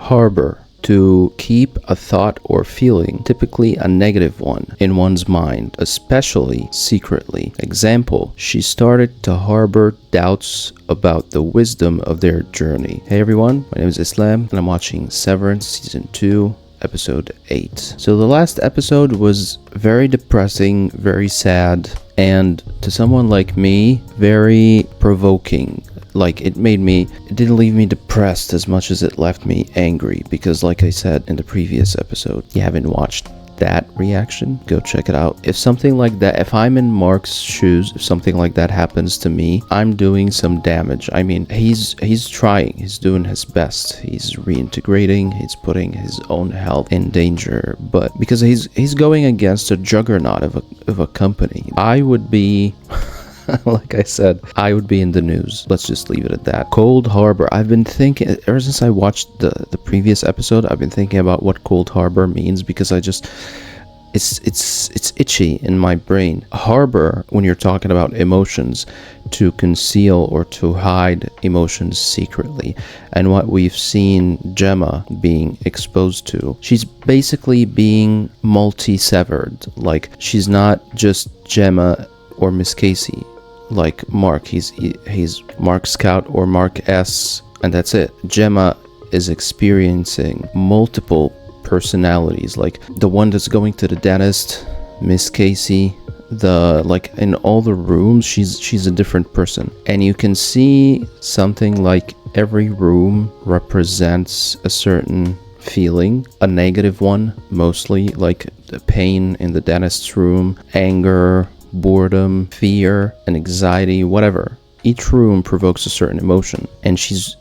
Harbor. To keep a thought or feeling, typically a negative one, in one's mind, especially secretly. Example, she started to harbor doubts about the wisdom of their journey. Hey everyone, my name is Islam, and I'm watching Severance Season 2, Episode 8. So the last episode was very depressing, very sad, and to someone like me, very provoking. Like, it didn't leave me depressed as much as it left me angry, because like I said in the previous episode, you haven't watched that reaction, go check it out. If something like that, if I'm in Mark's shoes, if something like that happens to me, I'm doing some damage. I mean, he's trying, he's doing his best, he's reintegrating, he's putting his own health in danger, but because he's going against a juggernaut of a company, I would be like I said, I would be in the news. Let's just leave it at that. Cold Harbor. I've been thinking, ever since I watched the previous episode, I've been thinking about what Cold Harbor means, because it's itchy in my brain. Harbor, when you're talking about emotions, to conceal or to hide emotions secretly. And what we've seen Gemma being exposed to, she's basically being multi-severed. Like, she's not just Gemma or Miss Casey like Mark. He's Mark Scout or Mark S, and that's it. Gemma is experiencing multiple personalities, like the one that's going to the dentist, Miss Casey, like in all the rooms she's a different person, and you can see something like every room represents a certain feeling, a negative one mostly, like the pain in the dentist's room, anger, boredom, fear, and anxiety, whatever. Each room provokes a certain emotion, and she's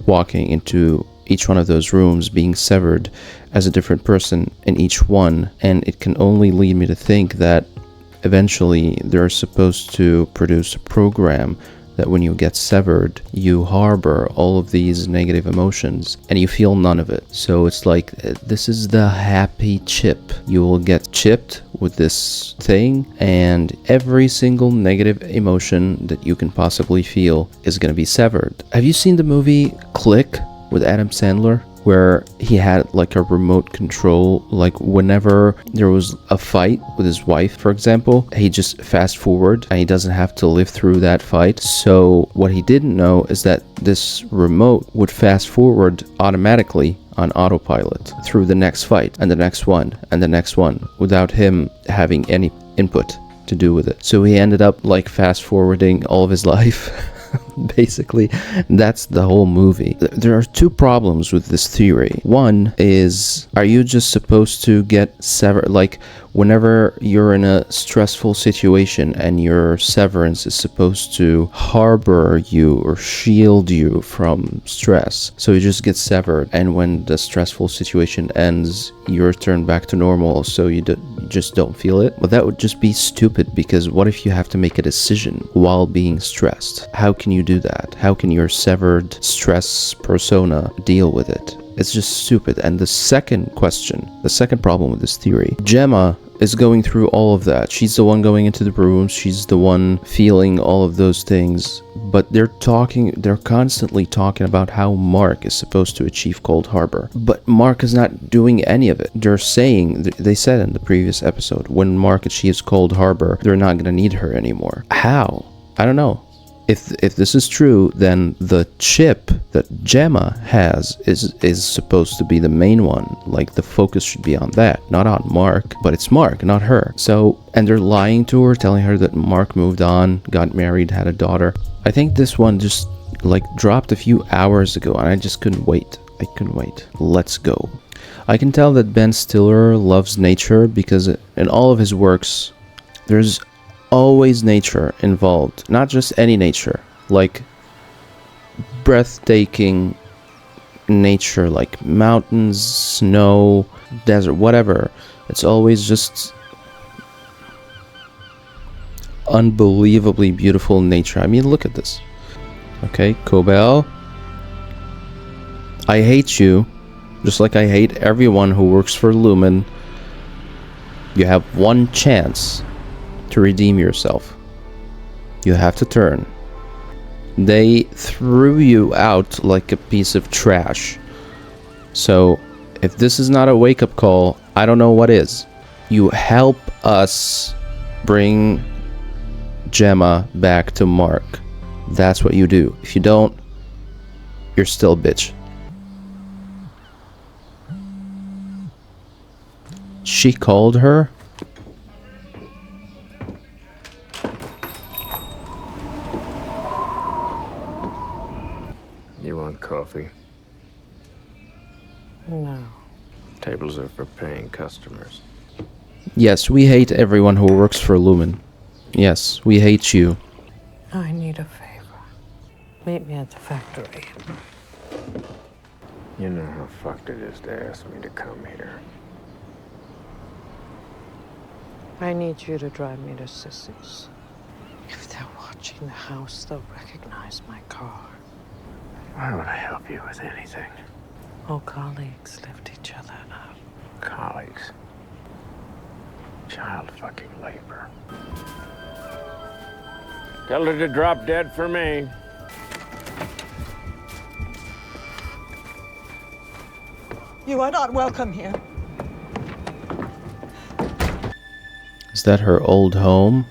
walking into each one of those rooms being severed as a different person in each one, and it can only lead me to think that eventually they're supposed to produce a program that when you get severed, you harbor all of these negative emotions and you feel none of it. So it's like, this is the happy chip. You will get chipped with this thing, and every single negative emotion that you can possibly feel is going to be severed. Have you seen the movie Click with Adam Sandler, where he had like a remote control, like whenever there was a fight with his wife, for example, he just fast forward and he doesn't have to live through that fight. So what he didn't know is that this remote would fast forward automatically on autopilot through the next fight and the next one and the next one without him having any input to do with it. So he ended up like fast forwarding all of his life. Basically, that's the whole movie. There are two problems with this theory. One is, are you just supposed to get severed? Like, whenever you're in a stressful situation and your severance is supposed to harbor you or shield you from stress, so you just get severed, and when the stressful situation ends, you return back to normal, so you just don't feel it. Well, that would just be stupid, because what if you have to make a decision while being stressed? How can you do that? How can your severed stress persona deal with it? It's just stupid. And the second problem with this theory, Gemma is going through all of that. She's the one going into the rooms, she's the one feeling all of those things, but they're constantly talking about how Mark is supposed to achieve Cold Harbor, but Mark is not doing any of it. They said in the previous episode, when Mark achieves Cold Harbor, they're not going to need her anymore. How? I don't know. If this is true, then the chip that Gemma has is supposed to be the main one. Like, the focus should be on that, not on Mark, but it's Mark, not her. So, and they're lying to her, telling her that Mark moved on, got married, had a daughter. I think this one just like dropped a few hours ago, and I just couldn't wait. Let's go. I can tell that Ben Stiller loves nature, because in all of his works, there's always nature involved. Not just any nature, like breathtaking nature, like mountains, snow, desert, whatever. It's always just unbelievably beautiful nature. I mean, look at this. Okay, Cobell, I hate you, just like I hate everyone who works for Lumen. You have one chance to redeem yourself. You have to turn. They threw you out like a piece of trash. So, if this is not a wake-up call, I don't know what is. You help us bring Gemma back to Mark. That's what you do. If you don't, you're still a bitch. She called her? You want coffee? No. Tables are for paying customers. Yes, we hate everyone who works for Lumen. Yes, we hate you. I need a favor. Meet me at the factory. You know how fucked it is to ask me to come here. I need you to drive me to Sissy's. If they're watching the house, they'll recognize my car. Why would I help you with anything? All colleagues lift each other up. Colleagues. Child fucking labor. Tell her to drop dead for me. You are not welcome here. Is that her old home?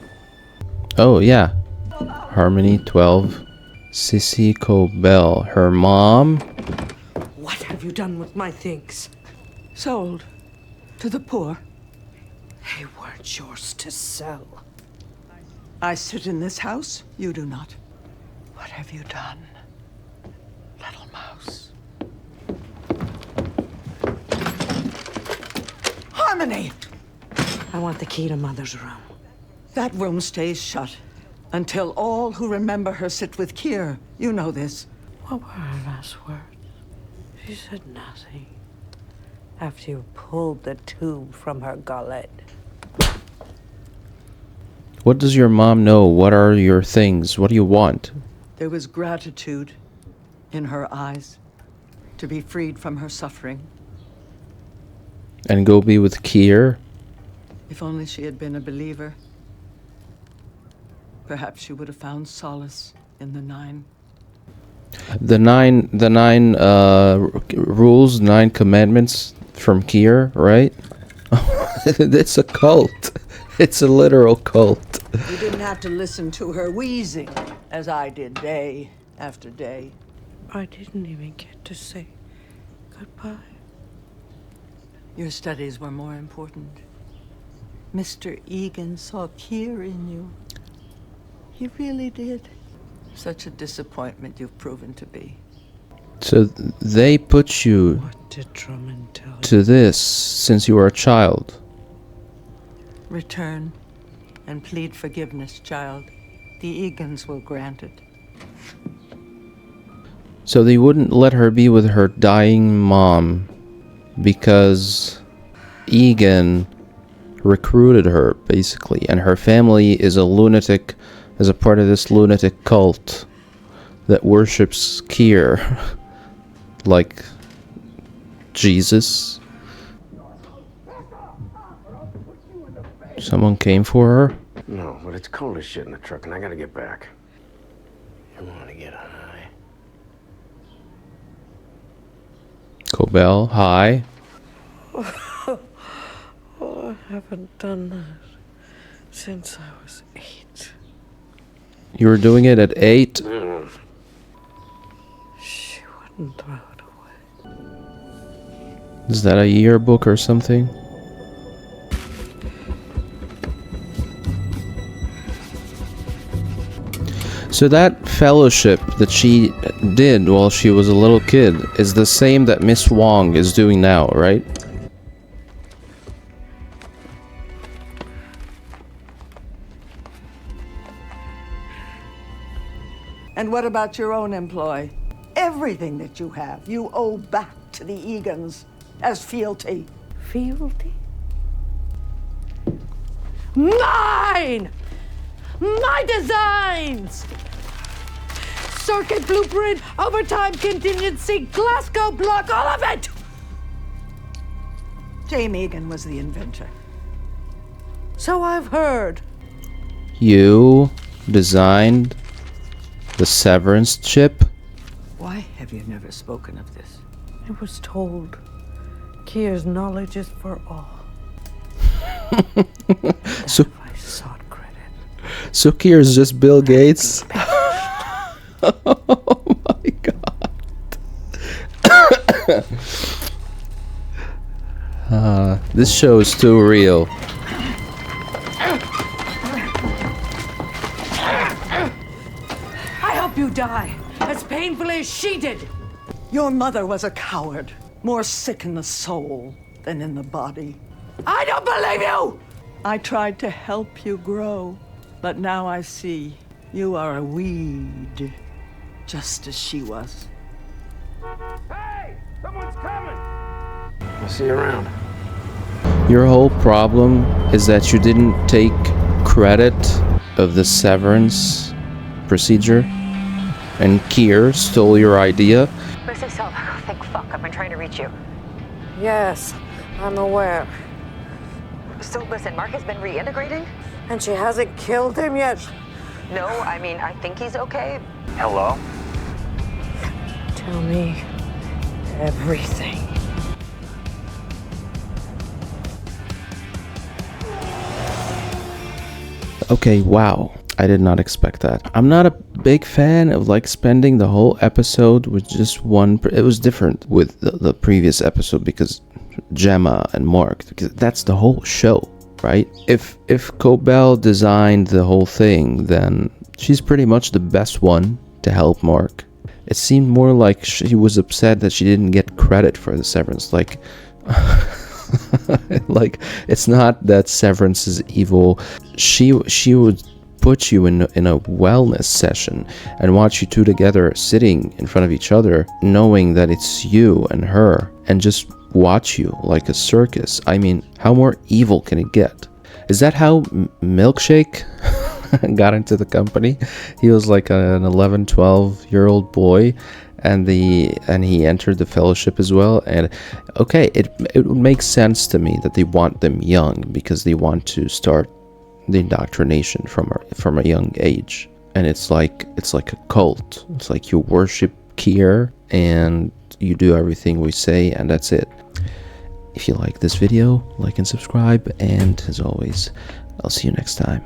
Oh, yeah. Harmony 12. Sissy Cobell. Her mom? What have you done with my things? Sold to the poor. They weren't yours to sell. I sit in this house, you do not. What have you done, little mouse? Harmony! I want the key to Mother's room. That room stays shut until all who remember her sit with Kier. You know this. What were her last words? She said nothing. After you pulled the tube from her gullet. What does your mom know? What are your things? What do you want? There was gratitude in her eyes to be freed from her suffering. And go be with Kier? If only she had been a believer. Perhaps she would have found solace in the 9. The nine rules, 9 commandments from Kier, right? It's a cult. It's a literal cult. You didn't have to listen to her wheezing, as I did day after day. I didn't even get to say goodbye. Your studies were more important. Mr. Egan saw Kier in you. He really did. Such a disappointment you've proven to be. So they put you What did Drummond tell you? to this since you were a child. Return and plead forgiveness, child. The Egans will grant it. So they wouldn't let her be with her dying mom because Egan recruited her, basically, and her family is a lunatic, as a part of this lunatic cult that worships Kier like Jesus. Someone came for her? No, but it's cold as shit in the truck and I gotta get back. You wanna get high? Cobell, hi. Oh, I haven't done that since I was 8. You were doing it at 8? She wouldn't throw it away. Is that a yearbook or something? So that fellowship that she did while she was a little kid is the same that Miss Wong is doing now, right? And what about your own employ? Everything that you have, you owe back to the Egans as fealty. Fealty? Mine! My designs! Circuit blueprint, overtime contingency, Glasgow block, all of it! James Egan was the inventor. So I've heard. You designed the Severance chip? Why have you never spoken of this? I was told Kier's knowledge is for all. So, If I sought credit, so Kier's just Bill Gates? Oh my god. This show is too real. I hope you die as painfully as she did. Your mother was a coward, more sick in the soul than in the body. I don't believe you! I tried to help you grow, but now I see you are a weed, just as she was. Hey! Someone's coming! I'll see you around. Your whole problem is that you didn't take credit of the severance procedure, and Kier stole your idea. Listen, Sal, oh, thank fuck, I've been trying to reach you. Yes, I'm aware. So listen, Mark has been reintegrating? And she hasn't killed him yet. No, I mean, I think he's okay. Hello? Tell me everything. Okay, wow. I did not expect that. I'm not a big fan of like spending the whole episode with just one. It was different with the previous episode because Gemma and Mark, because that's the whole show, right? If Cobell designed the whole thing, then she's pretty much the best one to help Mark. It seemed more like she was upset that she didn't get credit for the severance. Like, like it's not that Severance is evil. She would put you in a wellness session and watch you two together sitting in front of each other, knowing that it's you and her, and just watch you like a circus. I mean, how more evil can it get? Is that how Milkshake got into the company? He was like an 11, 12-year-old boy, and he entered the fellowship as well. And okay, it would make sense to me that they want them young because they want to start the indoctrination from a young age. And it's like a cult. It's like you worship Kier and you do everything we say, and that's it. If you like this video, like and subscribe, and as always, I'll see you next time.